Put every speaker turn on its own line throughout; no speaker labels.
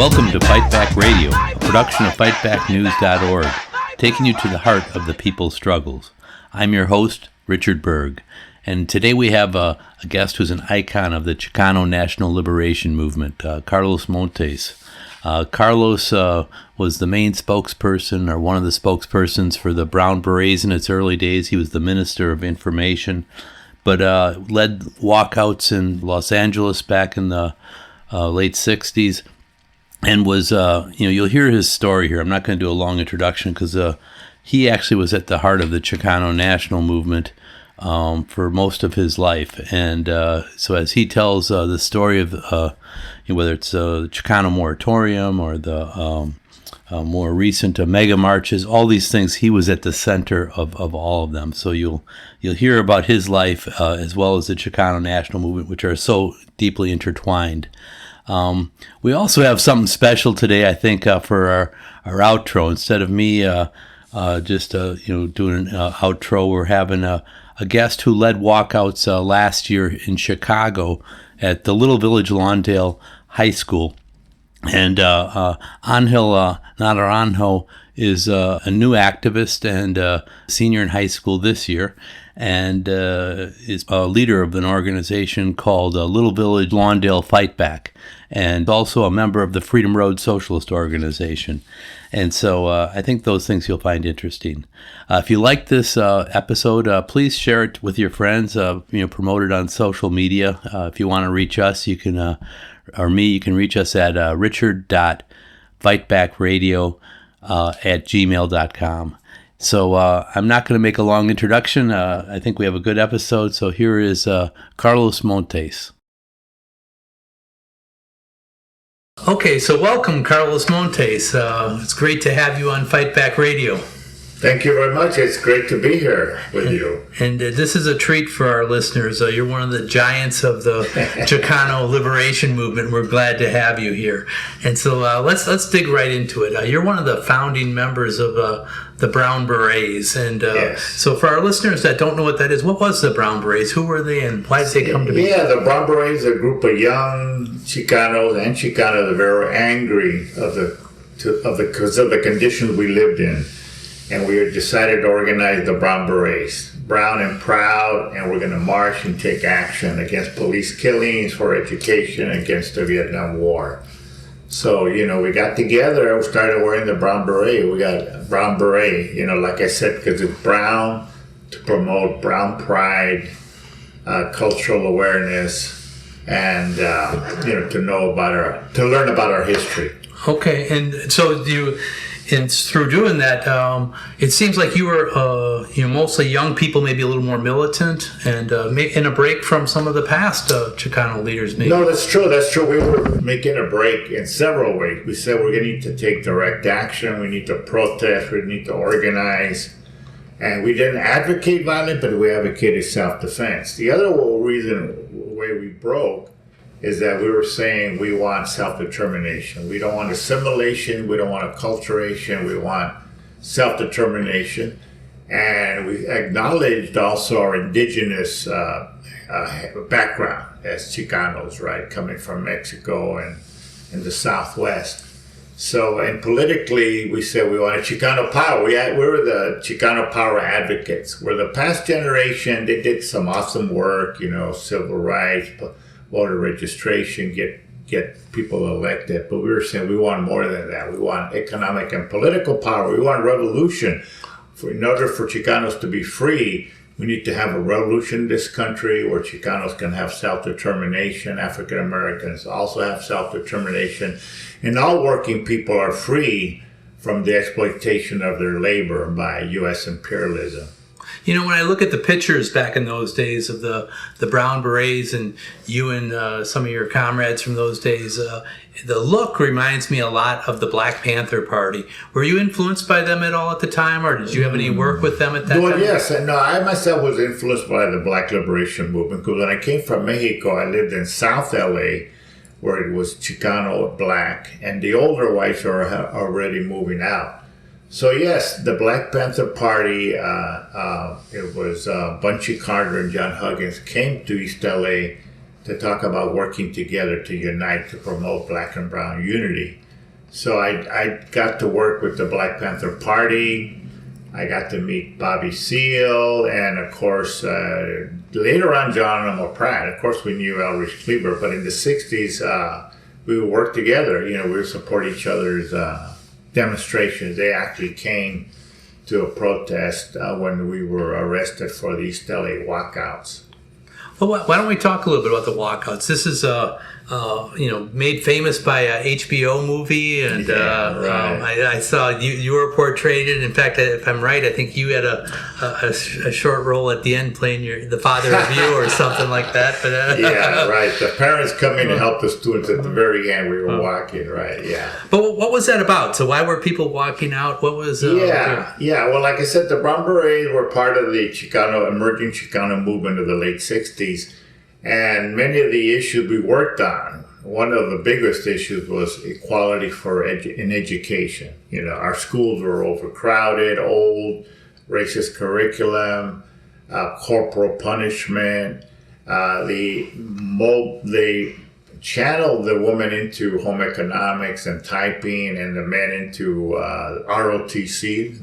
Welcome to Fight Back Radio, a production of fightbacknews.org, taking you to the heart of the people's struggles. I'm your host, Richard Berg, and today we have a guest who's an icon of the Chicano National Liberation Movement, Carlos Montes. Carlos was the main spokesperson, or one of the spokespersons, for the Brown Berets in its early days. He was the Minister of Information, but led walkouts in Los Angeles back in the late 60s, and was, you'll hear his story here. I'm not going to do a long introduction because he actually was at the heart of the Chicano National Movement for most of his life. And so as he tells the story of whether it's the Chicano Moratorium or the more recent mega marches, all these things, he was at the center of all of them. So you'll hear about his life as well as the Chicano National Movement, which are so deeply intertwined. We also have something special today, I think, for our outro. Instead of me just doing an outro, we're having a guest who led walkouts last year in Chicago at the little village Lawndale High School. And Angel Naranjo is a new activist and a senior in high school this year, and is a leader of an organization called Little Village Lawndale Fight Back, and also a member of the Freedom Road Socialist Organization. And so I think those things you'll find interesting. If you like this episode, please share it with your friends. Promote it on social media. If you want to reach us, you can, or me, you can reach us at richard.fightbackradio@gmail.com. So I'm not going to make a long introduction. I think we have a good episode. So here is Carlos Montes. Okay, so welcome, Carlos Montes. It's great to have you on Fight Back Radio.
Thank you very much. It's great to be here with you.
And this is a treat for our listeners. You're one of the giants of the Chicano Liberation Movement. We're glad to have you here. And so let's dig right into it. You're one of the founding members of the Brown Berets. And
yes.
So for our listeners that don't know what that is, what was the Brown Berets? Who were they, and why did they come to be?
Yeah, the Brown Berets are a group of young Chicanos and Chicanos that were very angry because of the conditions we lived in. And we decided to organize the Brown Berets, brown and proud, and we're going to march and take action against police killings, for education, against the Viet Nam War. So, we got together and we started wearing the brown beret. We got brown beret, like I said, because it's brown, to promote brown pride, cultural awareness, and, to learn about our history.
Okay, and so and through doing that, it seems like you were, mostly young people, maybe a little more militant, and in a break from some of the past Chicano leaders, maybe.
No, that's true. That's true. We were making a break in several ways. We said we're going to need to take direct action. We need to protest. We need to organize. And we didn't advocate violence, but we advocated self-defense. The other way we broke is that we were saying we want self-determination. We don't want assimilation, we don't want acculturation, we want self-determination. And we acknowledged also our indigenous background as Chicanos, right, coming from Mexico and in the Southwest. So, and politically, we said we wanted Chicano power. We were the Chicano power advocates. We're the past generation. They did some awesome work, civil rights, voter registration, get people elected. But we were saying we want more than that. We want economic and political power. We want revolution. In order for Chicanos to be free, we need to have a revolution in this country where Chicanos can have self-determination. African Americans also have self-determination. And all working people are free from the exploitation of their labor by U.S. imperialism.
When I look at the pictures back in those days of the Brown Berets and you and some of your comrades from those days, the look reminds me a lot of the Black Panther Party. Were you influenced by them at all at the time, or did you have any work with them at that time?
Well, yes. No, I myself was influenced by the Black Liberation Movement because when I came from Mexico, I lived in South L.A., where it was Chicano Black, and the older whites are already moving out. So yes, the Black Panther Party, it was Bunchy Carter and John Huggins came to East LA to talk about working together to unite, to promote Black and Brown unity. So I got to work with the Black Panther Party. I got to meet Bobby Seale, and of course, later on, John and Pratt. Of course, we knew Elrich Kleber, but in the 60s, we would work together. We would support each other's demonstrations. They actually came to a protest when we were arrested for the East LA walkouts.
Well, why don't we talk a little bit about the walkouts? This is made famous by a HBO movie, and
right.
I saw you were portrayed in. In fact, if I'm right, I think you had a short role at the end playing the father of you or something like that. But
yeah, right. The parents come in and help the students at the very end. We were walking, right? Yeah.
But what was that about? So why were people walking out? What was?
Yeah. Well, like I said, the Brown Berets were part of the emerging Chicano movement of the late '60s. And many of the issues we worked on, one of the biggest issues was equality in education. Our schools were overcrowded, old, racist curriculum, corporal punishment. They channeled the women into home economics and typing, and the men into ROTC,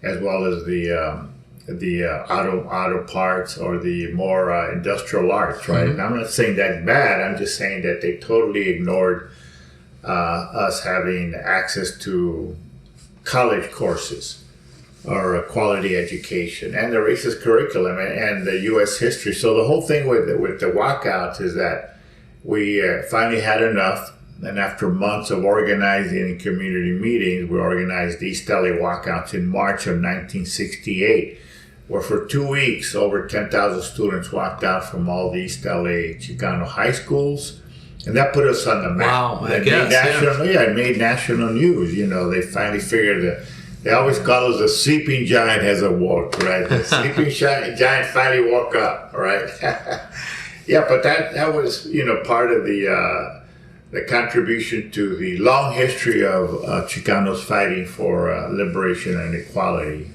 as well as the auto parts or the more industrial arts, right? Mm-hmm. I'm not saying that's bad. I'm just saying that they totally ignored us having access to college courses or a quality education and the racist curriculum and the U.S. history. So the whole thing with the walkouts is that we finally had enough. And after months of organizing in community meetings, we organized East LA walkouts in March of 1968. Where for 2 weeks, over 10,000 students walked out from all the East LA Chicano high schools. And that put us on the map.
Wow, I guess.
It made national news. They finally figured that. They always call us the sleeping giant has awoke, right? The sleeping giant finally woke up, right? Yeah, but that was, part of the contribution to the long history of Chicanos fighting for liberation and equality,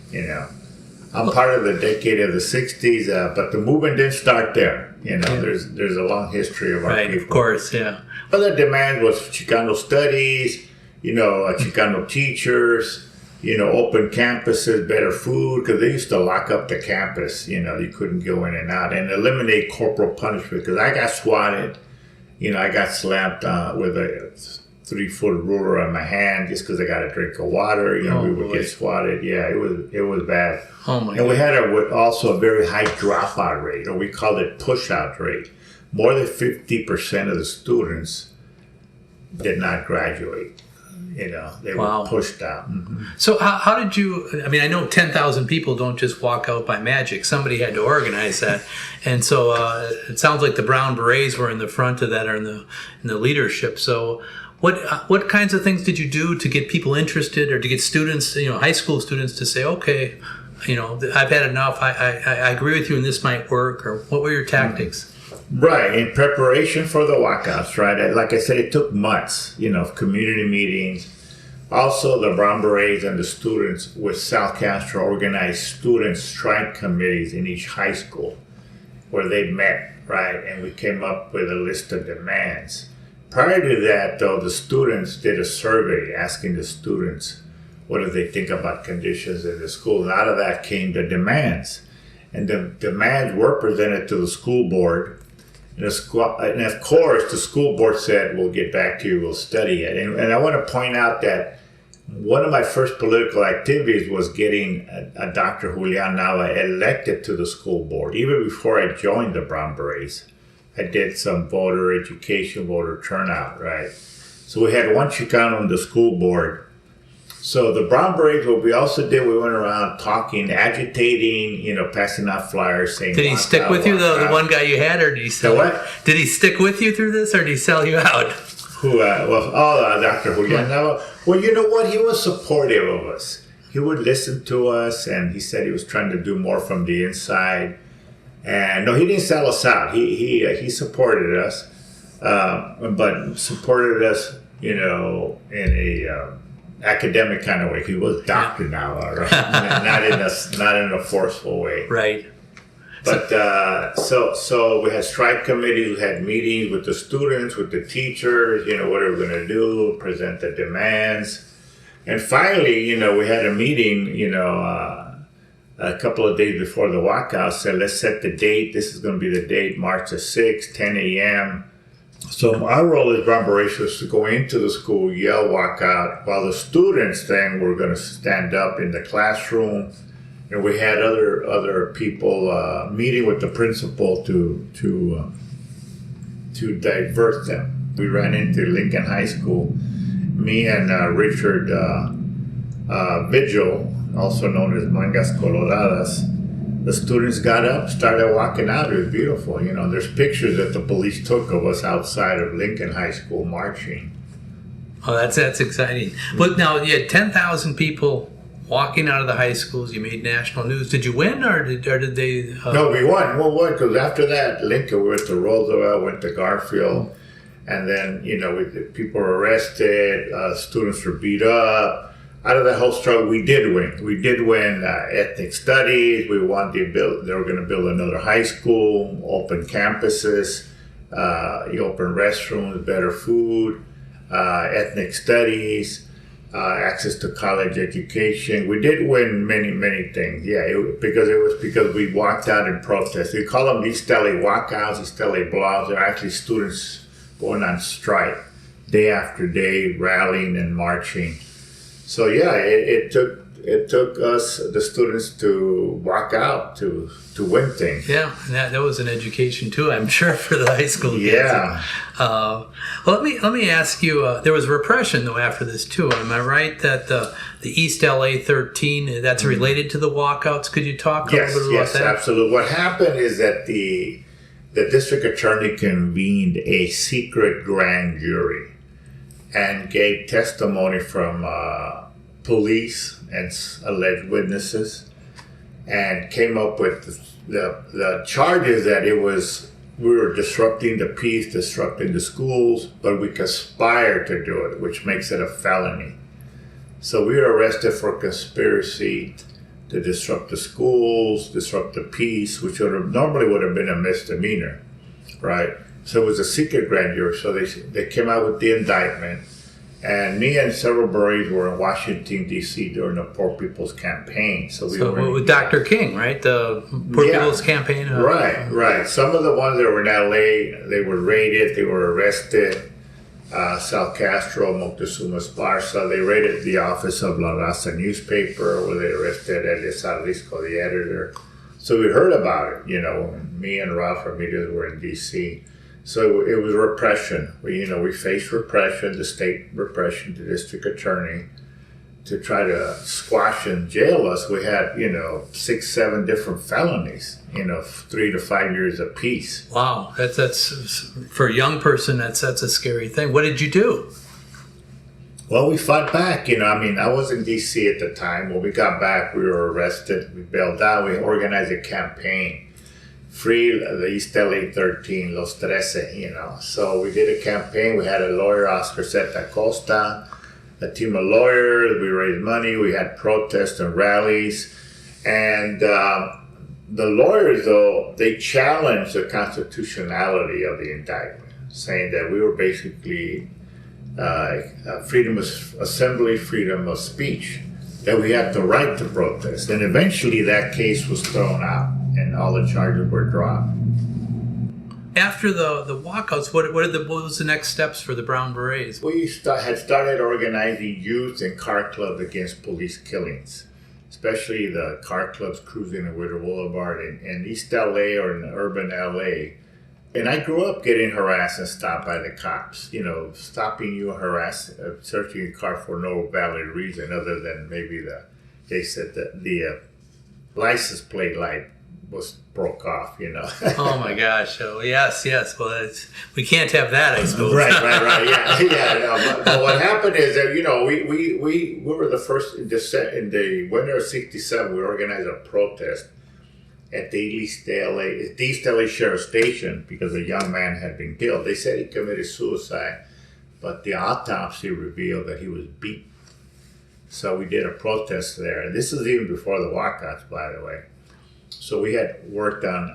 I'm part of the decade of the 60s, but the movement didn't start there. There's a long history of our people.
Right, of course, yeah.
Other demand was Chicano studies, Chicano teachers, open campuses, better food, because they used to lock up the campus. You couldn't go in and out, and eliminate corporal punishment, because I got swatted. I got slapped with a 3-foot ruler on my hand just because I got a drink of water. We would get swatted. Yeah, it was bad.
Oh my!
And we had also a very high dropout rate, or we called it push-out rate. More than 50% of the students did not graduate. They were pushed out. Mm-hmm.
So how did you? I mean, I know 10,000 people don't just walk out by magic. Somebody had to organize that, and so it sounds like the Brown Berets were in the front of that, or in the leadership. So. What kinds of things did you do to get people interested, or to get students, high school students, to say, okay, I've had enough. I agree with you, and this might work. Or what were your tactics?
Right, in preparation for the walkouts, right? Like I said, it took months, of community meetings. Also, the Brown Berets and the students with South Castro organized student strike committees in each high school, where they met, right? And we came up with a list of demands. Prior to that, though, the students did a survey asking the students what do they think about conditions in the school. And out of that came the demands. And the demands were presented to the school board. And of course, the school board said, we'll get back to you, we'll study it. And I want to point out that one of my first political activities was getting a Dr. Julian Nava elected to the school board, even before I joined the Brown Berets. I did some voter education, voter turnout, right? So we had one Chicano on the school board. So the Brown Berets, what we also did, we went around talking, agitating, passing out flyers, saying.
Did he stick with you, the one guy you had, or did he sell?
What?
Did he stick with you through this, or did he sell you out?
Who? Dr. Julian. Well, you know what? He was supportive of us. He would listen to us, and he said he was trying to do more from the inside. And no, he didn't sell us out. He supported us, but supported us, in a academic kind of way. He was Dr. Nava, right? not in a forceful way.
Right.
But so we had strike committees, we had meetings with the students, with the teachers, what are we going to do, present the demands. And finally, we had a meeting, a couple of days before the walkout, said, let's set the date. This is going to be the date, March the 6th, 10 a.m. So our role as Brown Berets was to go into the school, yell walkout, while the students then were going to stand up in the classroom. And we had other people meeting with the principal to divert them. We ran into Lincoln High School. Me and Richard Vigil, also known as Mangas Coloradas, the students got up, started walking out. It was beautiful. There's pictures that the police took of us outside of Lincoln High School marching.
Oh, that's exciting. But now you had 10,000 people walking out of the high schools. You made national news. Did you win, or did they?
No, we won. We won because after that, Lincoln, we went to Roosevelt, went to Garfield, and then people were arrested. Students were beat up. Out of that whole struggle, we did win. We did win ethnic studies. We won they were going to build another high school, open campuses, open restrooms, better food, ethnic studies. Access to college education. We did win many things. Yeah, because we walked out in protest. We call them East LA walkouts, East LA blocks. They're actually students going on strike day after day, rallying and marching. So yeah, it took us, the students, to walk out to win things.
Yeah, that was an education too, I'm sure, for the high school kids.
Yeah.
Well, let me ask you. There was repression though after this too. Am I right that the East LA 13 that's related to the walkouts? Could you talk a little bit about that? Yes,
absolutely. What happened is that the district attorney convened a secret grand jury and gave testimony from police and alleged witnesses, and came up with the charges that we were disrupting the peace, disrupting the schools, but we conspired to do it, which makes it a felony. So we were arrested for conspiracy to disrupt the schools, disrupt the peace, which normally would have been a misdemeanor, right? So it was a secret grand jury. So they came out with the indictment. And me and several Berets were in Washington, D.C. during the Poor People's Campaign. So were
with Dr. King, right? The Poor People's Campaign?
Right. Some of the ones that were in L.A., they were raided, they were arrested. Sal Castro, Moctezuma Esparza, they raided the office of La Raza newspaper, where they arrested Elias Jalisco, the editor. So we heard about it, me and Ralph Ramirez were in D.C., so it was repression. We faced repression, the state repression, the district attorney, to try to squash and jail us. We had, 6-7 different felonies, 3 to 5 years apiece.
Wow, that's for a young person. That's a scary thing. What did you do?
Well, we fought back. I was in D.C. at the time. When we got back, we were arrested. We bailed out. We organized a campaign. Free the East LA 13, Los 13, So we did a campaign. We had a lawyer, Oscar Zeta Costa, a team of lawyers. We raised money. We had protests and rallies. And the lawyers, though, they challenged the constitutionality of the indictment, saying that we were basically freedom of assembly, freedom of speech, that we had the right to protest. And eventually that case was thrown out, and all the charges were dropped.
After the walkouts, what was the next steps for the Brown Berets?
We had started organizing youth and car clubs against police killings, especially the car clubs cruising in Whittier Boulevard in East LA or in urban LA. And I grew up getting harassed and stopped by the cops, stopping you, searching your car for no valid reason other than maybe they said that the license plate light broke off,
Oh my gosh! Oh yes. Well, we can't have that, I suppose.
Right. Yeah. No, but what happened is that we were the first in the winter of '67. We organized a protest at the East LA Sheriff Station because a young man had been killed. They said he committed suicide, but the autopsy revealed that he was beaten. So we did a protest there, and this is even before the walkouts, by the way. So we had worked on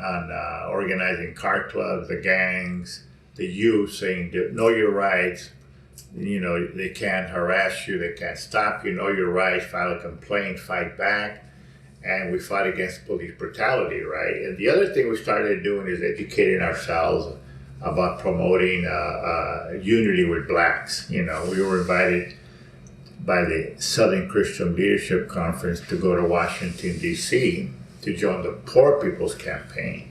organizing car clubs, the gangs, the youth, saying, know your rights. You know, they can't harass you, they can't stop you, know your rights, file a complaint, fight back. And we fought against police brutality, right? And the other thing we started doing is educating ourselves about promoting unity with blacks. You know, we were invited by the Southern Christian Leadership Conference to go to Washington, D.C. to join the Poor People's Campaign.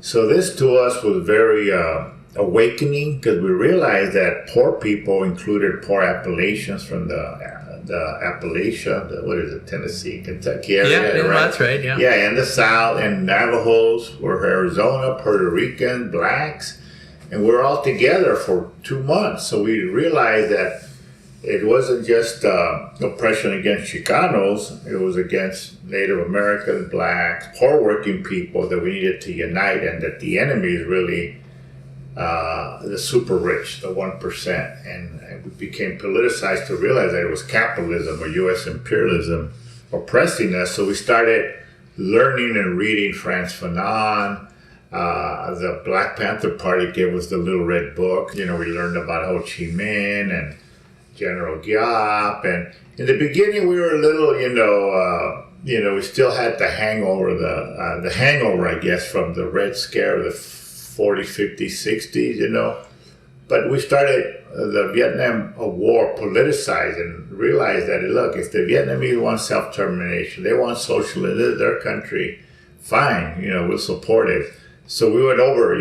So this to us was very awakening, because we realized that poor people included poor Appalachians from the Appalachia, what is it, Tennessee, Kentucky area.
Yeah,
right?
That's right, yeah.
Yeah, and the South, and Navajos were Arizona, Puerto Rican, blacks, and we're all together for 2 months. So we realized that it wasn't just oppression against Chicanos, it was against Native Americans, blacks, poor working people, that we needed to unite, and that the enemy is really the super rich, the 1%. And we became politicized to realize that it was capitalism or U.S. imperialism oppressing us. So we started learning and reading Frantz Fanon. The Black Panther Party gave us the Little Red Book. You know, we learned about Ho Chi Minh and General Giap. And in the beginning, we were a little, we still had the hangover, I guess, from the Red Scare of the 40s, 50s, 60s, you know. But we started the Viet Nam War politicized and realized that, look, if the Vietnamese want self-determination, they want socialism, this is their country, fine, we'll support it. So we went over,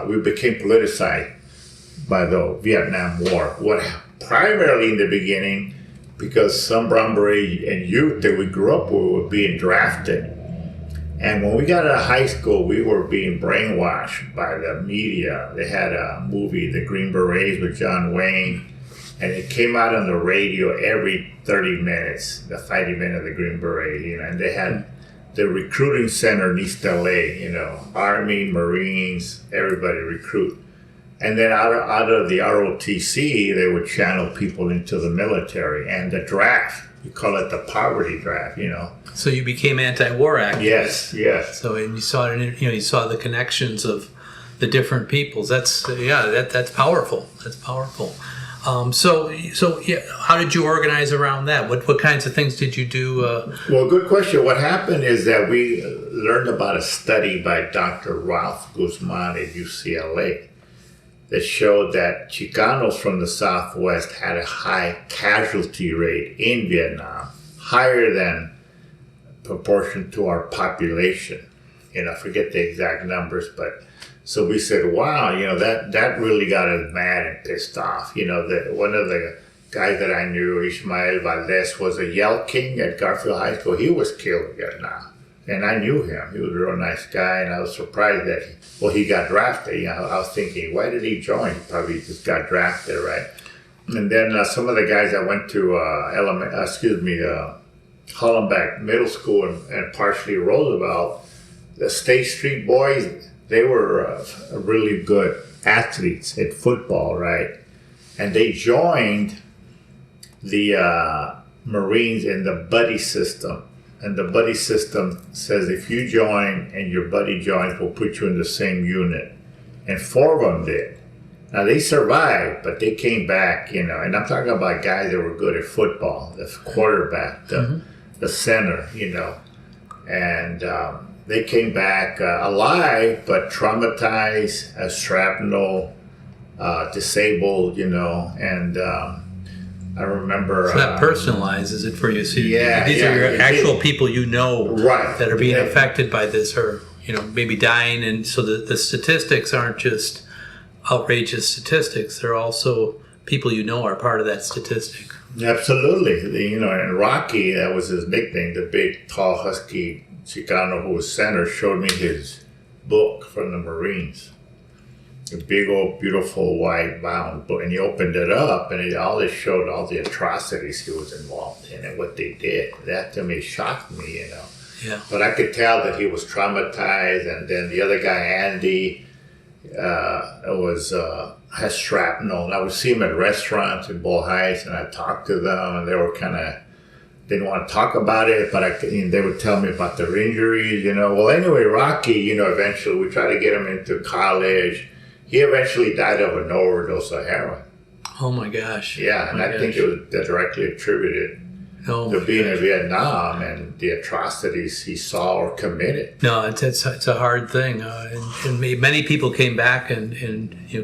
we became politicized by the Viet Nam War. What primarily in the beginning, because some Brown Beret and youth that we grew up with were being drafted. And when we got out of high school, we were being brainwashed by the media. They had a movie, The Green Berets with John Wayne, and it came out on the radio every 30 minutes, the fighting men of the Green Beret, and they had the recruiting center in East LA, Army, Marines, everybody recruit. And then out of the ROTC, they would channel people into the military. And the draft, you call it the poverty draft,
So you became anti-war activist.
Yes.
So and you saw it, you saw the connections of the different peoples. That's powerful. That's powerful. How did you organize around that? What kinds of things did you do?
Well, good question. What happened is that we learned about a study by Dr. Ralph Guzman at UCLA that showed that Chicanos from the Southwest had a high casualty rate in Vietnam, higher than proportion to our population. I forget the exact numbers, but so we said, wow, that really got us mad and pissed off. One of the guys that I knew, Ismael Valdez, was a Yell King at Garfield High School. He was killed in Vietnam. And I knew him. He was a real nice guy, and I was surprised that he got drafted. I was thinking, why did he join? He probably just got drafted, right? And then some of the guys that went to Hollenbeck Middle School and partially Roosevelt, the State Street boys, they were really good athletes at football, right? And they joined the Marines in the buddy system. And the buddy system says if you join and your buddy joins, we'll put you in the same unit. And 4 of them did. Now they survived, but they came back, and I'm talking about guys that were good at football, the quarterback, the center, and they came back alive, but traumatized, shrapnel, disabled, and I remember. So
that personalizes it for you. So these are your actual people
right,
that are being affected by this, or maybe dying, and so the statistics aren't just outrageous statistics; they're also people are part of that statistic.
Absolutely, and Rocky, that was his nickname, the big, tall, husky Chicano who was center, showed me his book from the Marines. A big old beautiful white bound book, and he opened it up and it showed all the atrocities he was involved in and what they did. That to me shocked me,
Yeah.
But I could tell that he was traumatized, and then the other guy, Andy, has shrapnel. And I would see him at restaurants in Bull Heights, and I talked to them, and they were kind of didn't want to talk about it, but they would tell me about their injuries, Well, anyway, Rocky, eventually we tried to get him into college. He eventually died of an overdose of heroin.
Oh my gosh.
Yeah, and I think it was directly attributed to being in Vietnam and the atrocities he saw or committed.
No, it's a hard thing, and many people came back and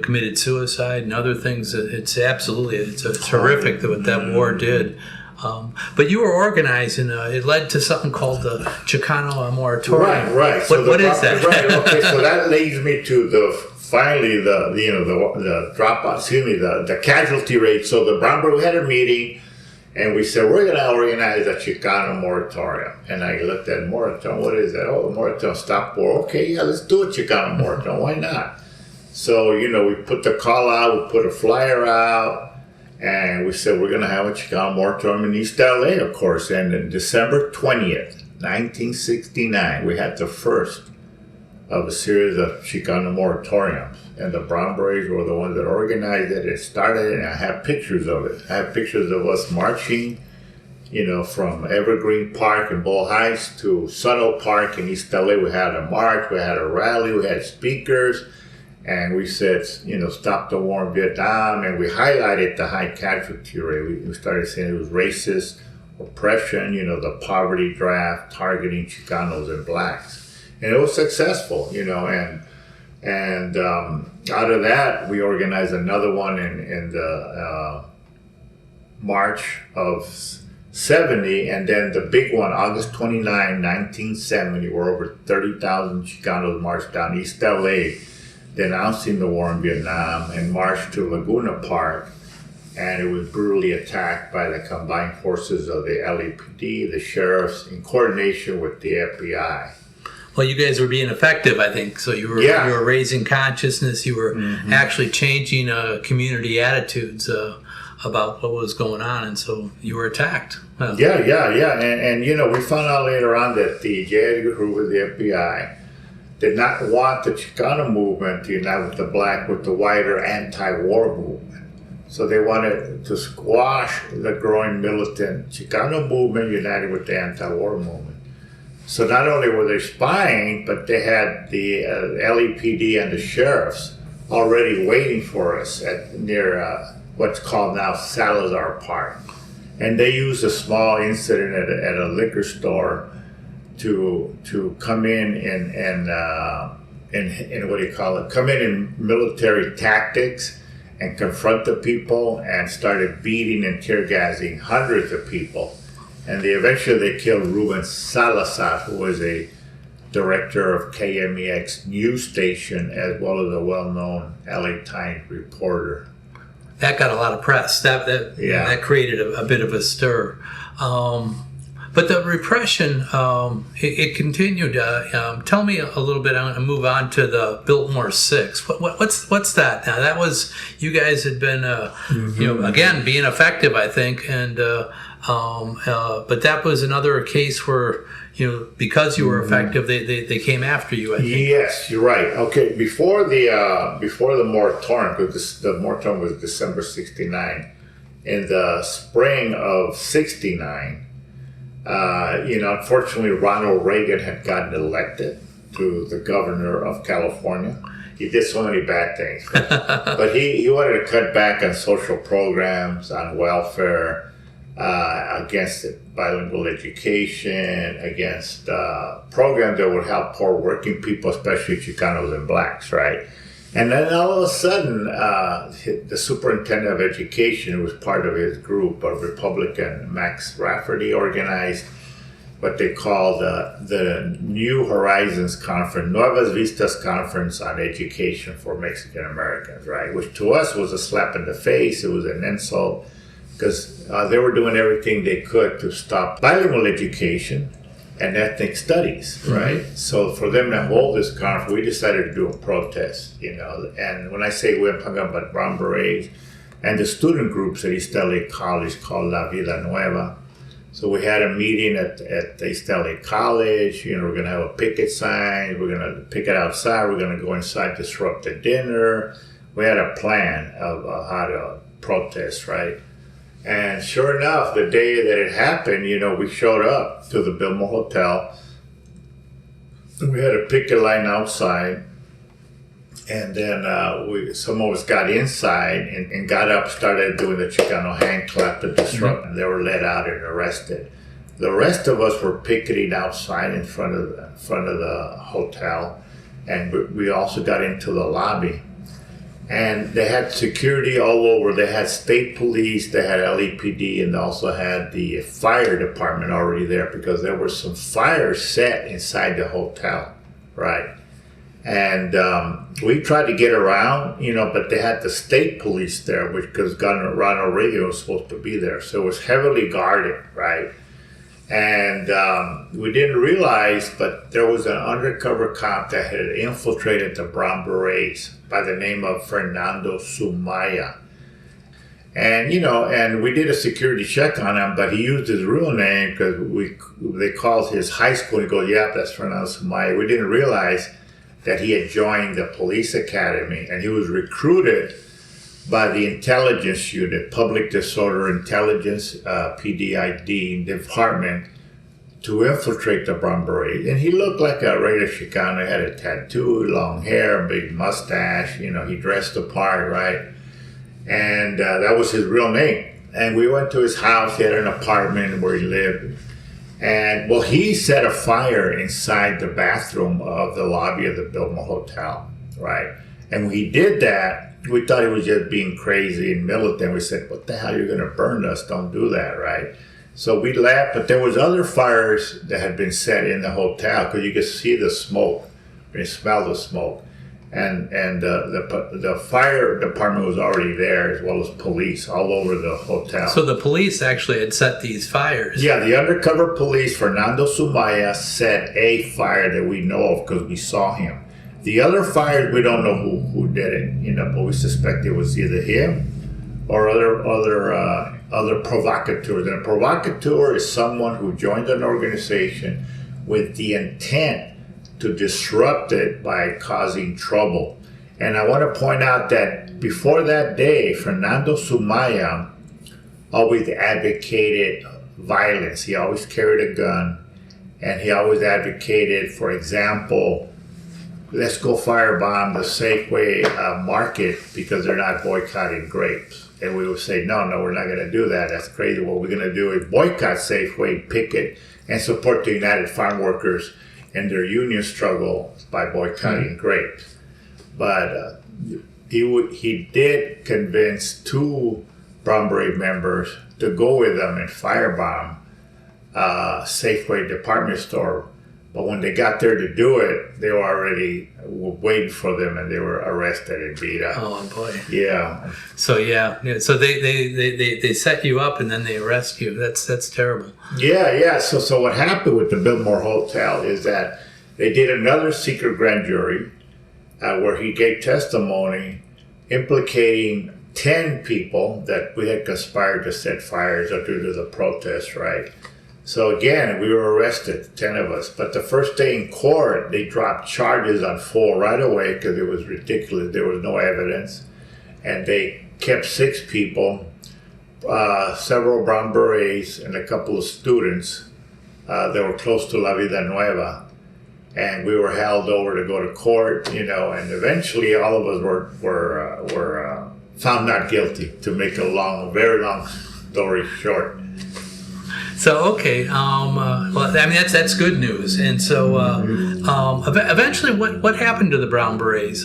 committed suicide and other things. It's horrific what that war did. But you were organizing. It led to something called the Chicano Moratorium.
Right.
What is that?
Right. Okay. So that leads me to the dropout. Excuse me, the casualty rate. So the Brown Berets, we had a meeting, and we said we're going to organize a Chicano Moratorium. And I looked at moratorium. What is that? Oh, moratorium, stop war. Okay, yeah, let's do a Chicano Moratorium. Why not? So we put the call out. We put a flyer out. And we said we're going to have a Chicano Moratorium in East LA, of course. And on December 20th, 1969, we had the first of a series of Chicano Moratoriums. And the Brown Berets were the ones that organized it. It started, and I have pictures of it. I have pictures of us marching, from Evergreen Park in Boyle Heights to Sunno Park in East LA. We had a march, we had a rally, we had speakers. And we said, stop the war in Vietnam, and we highlighted the high casualty rate. We started saying it was racist, oppression, the poverty draft, targeting Chicanos and blacks. And it was successful, and out of that, we organized another one in the March of 70, and then the big one, August 29, 1970, where over 30,000 Chicanos marched down East LA, denouncing the war in Vietnam, and marched to Laguna Park, and it was brutally attacked by the combined forces of the LAPD, the sheriffs, in coordination with the FBI.
Well, you guys were being effective, I think. So you were raising consciousness. You were actually changing community attitudes about what was going on, and so you were attacked.
Yeah. And we found out later on that the J. Edgar Hoover, the FBI, did not want the Chicano movement to unite with the wider anti-war movement. So they wanted to squash the growing militant Chicano movement united with the anti-war movement. So not only were they spying, but they had the LAPD and the sheriffs already waiting for us near what's called now Salazar Park. And they used a small incident at a liquor store to come in and what do you call it? Come in military tactics and confront the people, and started beating and tear gassing hundreds of people. And eventually they killed Ruben Salazar, who was a director of KMEX news station, as well as a well-known LA Times reporter.
That got a lot of press. That created a bit of a stir. But the repression, it continued. Tell me a little bit. I'm going to move on to the Biltmore 6. What's that? Now, that was, you guys had been, again, being effective, I think. And but that was another case where, because you were effective, they came after you, I think. Yes,
you're right. Okay, before the moratorium, because the moratorium was December 69, in the spring of 69, unfortunately, Ronald Reagan had gotten elected to the governor of California. He did so many bad things, but he wanted to cut back on social programs, on welfare, against bilingual education, against programs that would help poor working people, especially Chicanos and blacks, right? And then all of a sudden, the superintendent of education, who was part of his group, a Republican, Max Rafferty, organized what they called the New Horizons Conference, Nuevas Vistas Conference on Education for Mexican Americans, right? Which to us was a slap in the face. It was an insult, because they were doing everything they could to stop bilingual education and ethnic studies, right? So for them to hold this conference, we decided to do a protest, And when I say we, I'm talking about Brown Berets and the student groups at East LA College called La Vida Nueva. So we had a meeting at East LA College. We're going to have a picket sign. We're going to picket outside. We're going to go inside, disrupt the dinner. We had a plan of how to protest, right? And sure enough, the day that it happened, we showed up to the Biltmore Hotel. We had a picket line outside. And then some of us got inside and got up, started doing the Chicano hand clap to disrupt, and they were let out and arrested. The rest of us were picketing outside in front of the hotel, and we also got into the lobby. And they had security all over. They had state police, they had LEPD, and they also had the fire department already there because there were some fires set inside the hotel, right? And we tried to get around, but they had the state police there, because Governor Ronald Reagan was supposed to be there. So it was heavily guarded, right? And we didn't realize, but there was an undercover cop that had infiltrated the Brown Berets by the name of Fernando Sumaya. And, and we did a security check on him, but he used his real name because they called his high school. He goes, yeah, that's Fernando Sumaya. We didn't realize that he had joined the police academy, and he was recruited by the intelligence unit, Public Disorder Intelligence, PDID department, to infiltrate the Brown Berets. And he looked like a regular Chicano. He had a tattoo, long hair, big mustache, he dressed the part, right? And that was his real name. And we went to his house. He had an apartment where he lived. And, he set a fire inside the bathroom of the lobby of the Biltmore Hotel, right? And when he did that, we thought he was just being crazy and militant. We said, what the hell, you're going to burn us? Don't do that, right? So we left, but there was other fires that had been set in the hotel because you could see the smoke. You smell the smoke. And the fire department was already there, as well as police all over the hotel.
So the police actually had set these fires.
Yeah, the undercover police, Fernando Sumaya, set a fire that we know of because we saw him. The other fires, we don't know who did it, but we suspect it was either him or other provocateurs. And a provocateur is someone who joined an organization with the intent to disrupt it by causing trouble. And I want to point out that before that day, Fernando Sumaya always advocated violence. He always carried a gun, and he always advocated, for example, let's go firebomb the Safeway market because they're not boycotting grapes. And we would say, no, we're not going to do that. That's crazy. What we're going to do is boycott Safeway, picket, and support the United Farm Workers and their union struggle by boycotting grapes. But he did convince 2 Brown Beret members to go with them and firebomb Safeway department store. But when they got there to do it, they were already waiting for them, and they were arrested and beat up.
Oh boy!
Yeah.
So so they set you up and then they arrest you. That's terrible.
Yeah. So what happened with the Biltmore Hotel is that they did another secret grand jury where he gave testimony implicating 10 people that we had conspired to set fires due to the protests, right? So again, we were arrested, 10 of us. But the first day in court, they dropped charges on 4 right away because it was ridiculous. There was no evidence. And they kept 6 people, several Brown Berets, and a couple of students that were close to La Vida Nueva. And we were held over to go to court, and eventually all of us were found not guilty, to make a very long story short.
So okay, that's good news. And so eventually, what happened to the Brown Berets?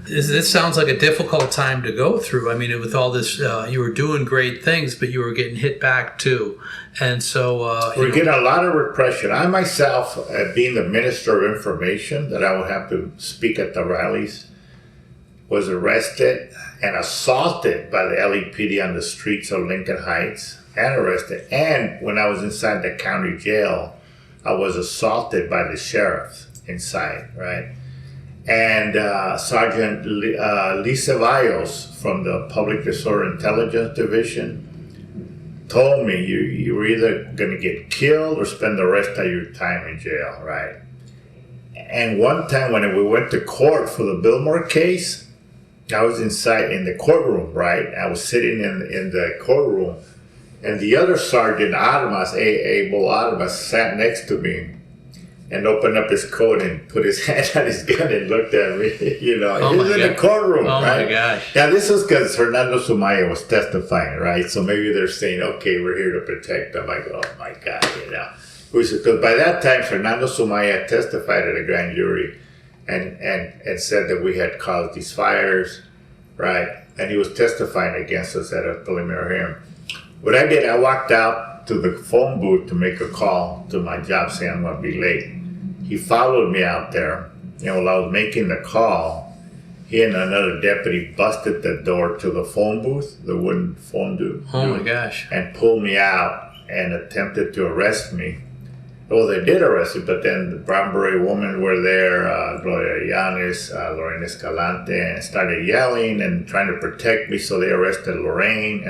This sounds like a difficult time to go through. With all this, you were doing great things, but you were getting hit back too. And so
we're getting a lot of repression. I myself, being the Minister of Information, that I would have to speak at the rallies, was arrested and assaulted by the LEPD on the streets of Lincoln Heights. And arrested. And when I was inside the county jail, I was assaulted by the sheriff inside, right? And Sergeant Lisa Valles from the Public Disorder Intelligence Division told me, you were either going to get killed or spend the rest of your time in jail, right? And one time when we went to court for the Biltmore case, I was inside in the courtroom, right? I was sitting in the courtroom, and the other sergeant, Armas, Abel Armas, sat next to me and opened up his coat and put his hand on his gun and looked at me. He was in the courtroom, right?
Oh my gosh!
Now this was because Hernando Sumaya was testifying, right? So maybe they're saying, "Okay, we're here to protect them." I go, "Oh my God," Because by that time, Fernando Sumaya testified at a grand jury and said that we had caused these fires, right? And he was testifying against us at a preliminary hearing. What I did, I walked out to the phone booth to make a call to my job saying I'm going to be late. He followed me out there, and while I was making the call, he and another deputy busted the door to the phone booth, the wooden phone booth.
Oh my gosh.
And pulled me out and attempted to arrest me. Well, they did arrest me, but then the Brown Beret women were there, Gloria Llanes, Lorena Escalante, and started yelling and trying to protect me, so they arrested Lorraine.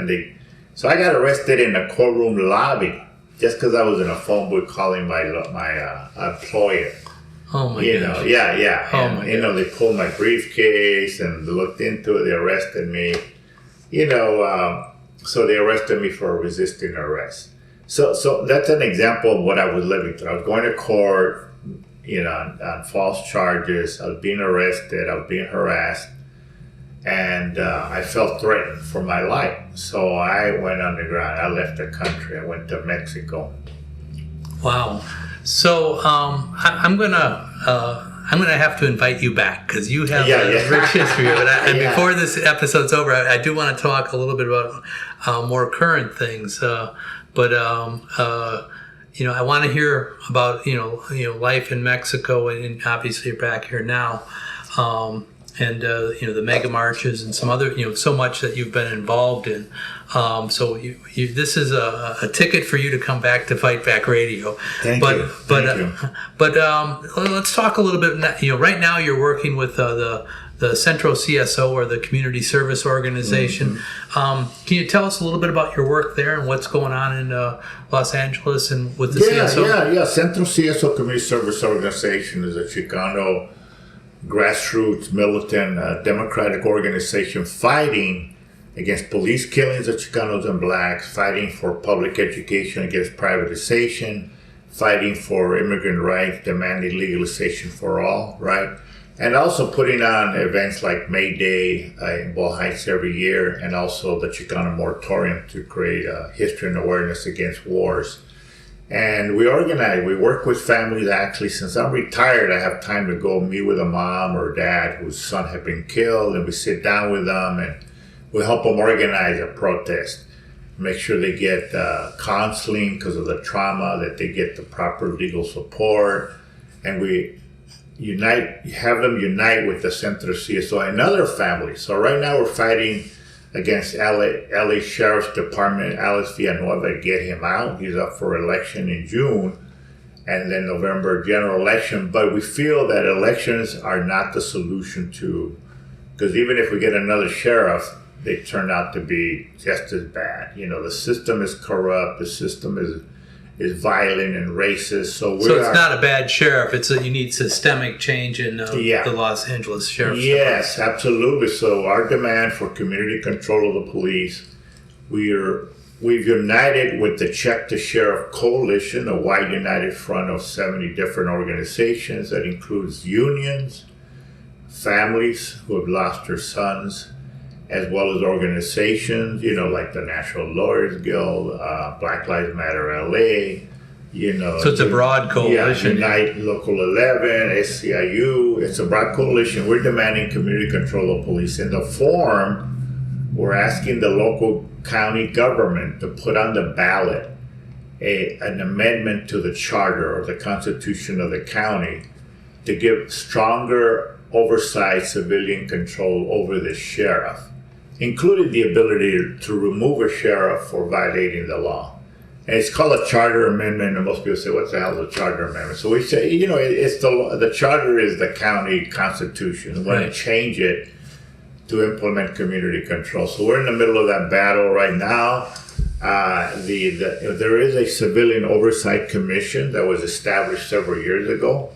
So I got arrested in a courtroom lobby just because I was in a phone booth calling my employer.
Oh my gosh.
Yeah.
Oh my
And, they pulled my briefcase and looked into it. They arrested me. So they arrested me for resisting arrest. So that's an example of what I was living through. I was going to court, on false charges. I was being arrested. I was being harassed. And I felt threatened for my life. So I went underground. I left the country. I went to Mexico.
Wow. So I'm gonna have to invite you back because you have a rich history of it. And before this episode's over, I do want to talk a little bit about more current things. But I want to hear about life in Mexico, and obviously you're back here now. And the mega marches and some other so much that you've been involved in. So this is a ticket for you to come back to Fight Back Radio.
Thank you.
But let's talk a little bit. Right now you're working with the Centro CSO, or the Community Service Organization. Mm-hmm. Can you tell us a little bit about your work there and what's going on in Los Angeles and with the CSO?
Yeah. Centro CSO Community Service Organization is a Chicano grassroots militant democratic organization fighting against police killings of Chicanos and blacks, fighting for public education against privatization, fighting for immigrant rights, demanding legalization for all, right? And also putting on events like May Day in Ball Heights every year, and also the Chicano Moratorium to create history and awareness against wars. And we organize, we work with families. Actually, since I'm retired, I have time to go meet with a mom or dad whose son had been killed, and we sit down with them and we help them organize a protest. Make sure they get counseling because of the trauma, that they get the proper legal support, and we have them unite with the Centro CSO and other families. So right now we're fighting against LA Sheriff's Department, Alex Villanueva, to get him out. He's up for election in June, and then November general election. But we feel that elections are not the solution because even if we get another sheriff, they turn out to be just as bad. The system is corrupt. The system is violent and racist. So it's
not a bad sheriff. You need systemic change in the Los Angeles Sheriff's
Yes,
Department.
Absolutely. So our demand for community control of the police, we've united with the Check the Sheriff Coalition, a wide united front of 70 different organizations that includes unions, families who have lost their sons, as well as organizations, like the National Lawyers Guild, Black Lives Matter LA,
So it's a broad coalition.
Yeah, Unite Local 11, SCIU. It's a broad coalition. We're demanding community control of police. In the form, we're asking the local county government to put on the ballot an amendment to the charter or the constitution of the county to give stronger oversight, civilian control over the sheriff, including the ability to remove a sheriff for violating the law. And it's called a charter amendment, and most people say, what the hell is a charter amendment? So we say, it's the charter is the county constitution. We're going to change it to implement community control. So we're in the middle of that battle right now. There is a civilian oversight commission that was established several years ago,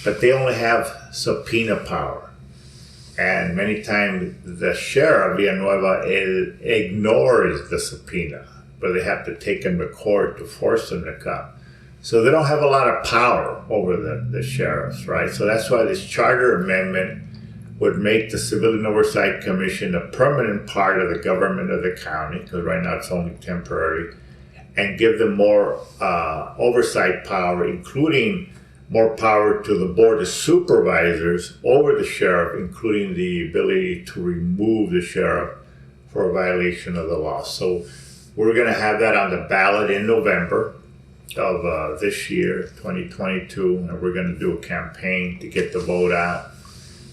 but they only have subpoena power. And many times the sheriff, Villanueva, ignores the subpoena, but they have to take them to court to force them to come. So they don't have a lot of power over the sheriffs, right? So that's why this charter amendment would make the Civilian Oversight Commission a permanent part of the government of the county, because right now it's only temporary, and give them more oversight power, including more power to the Board of Supervisors over the sheriff, including the ability to remove the sheriff for a violation of the law. So we're going to have that on the ballot in November of this year, 2022, and we're going to do a campaign to get the vote out.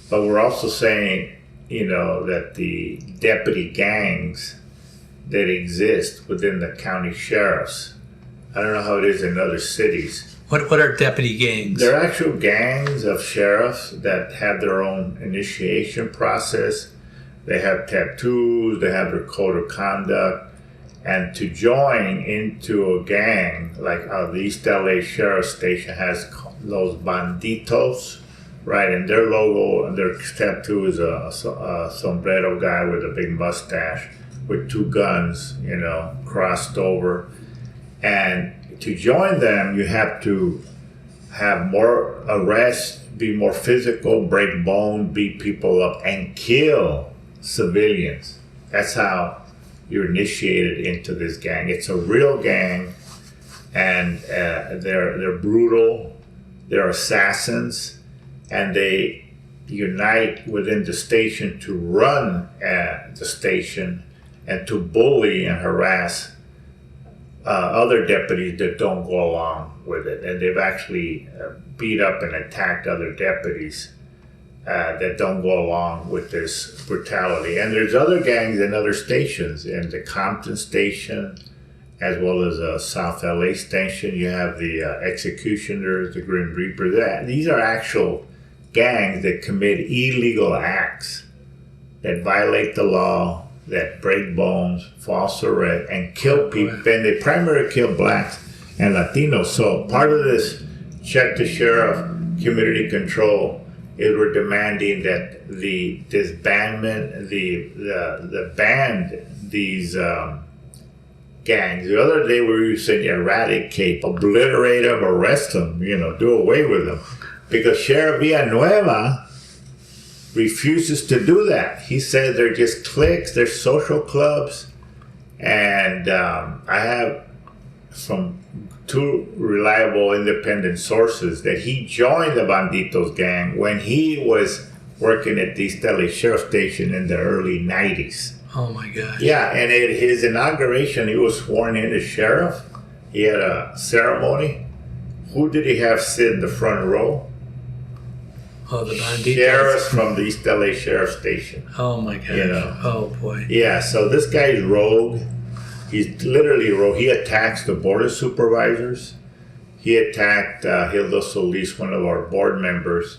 But we're also saying, that the deputy gangs that exist within the county sheriffs, I don't know how it is in other cities.
What are deputy gangs?
They're actual gangs of sheriffs that have their own initiation process. They have tattoos, they have their code of conduct. And to join into a gang, like the East LA Sheriff Station has those banditos, right? And their logo and their tattoo is a sombrero guy with a big mustache with two guns, crossed over. And to join them, you have to have more arrests, be more physical, break bone, beat people up, and kill civilians. That's how you're initiated into this gang. It's a real gang, and they're brutal. They're assassins, and they unite within the station to run the station and to bully and harass other deputies that don't go along with it. And they've actually beat up and attacked other deputies that don't go along with this brutality. And there's other gangs in other stations. In the Compton station, as well as South LA station, you have the Executioners, the Grim Reapers. These are actual gangs that commit illegal acts that violate the law, that break bones, false arrest, and kill people. And they primarily kill blacks and Latinos. So part of this check the sheriff, community control, is we're demanding that the disbandment, the band these gangs. The other day we were saying eradicate, obliterate them, arrest them, do away with them, because Sheriff Villanueva refuses to do that. He says they're just cliques, they're social clubs, and I have from two reliable independent sources that he joined the Banditos gang when he was working at the East LA Sheriff Station in the early 90s.
Oh my gosh.
Yeah, and at his inauguration, he was sworn in as sheriff. He had a ceremony. Who did he have sit in the front row?
Oh, the Banditos.
Sheriffs from the East LA Sheriff Station.
Oh my gosh. Oh boy.
Yeah, so this guy's rogue. He's literally rogue. He attacks the Board of Supervisors. He attacked Hilda Solis, one of our board members,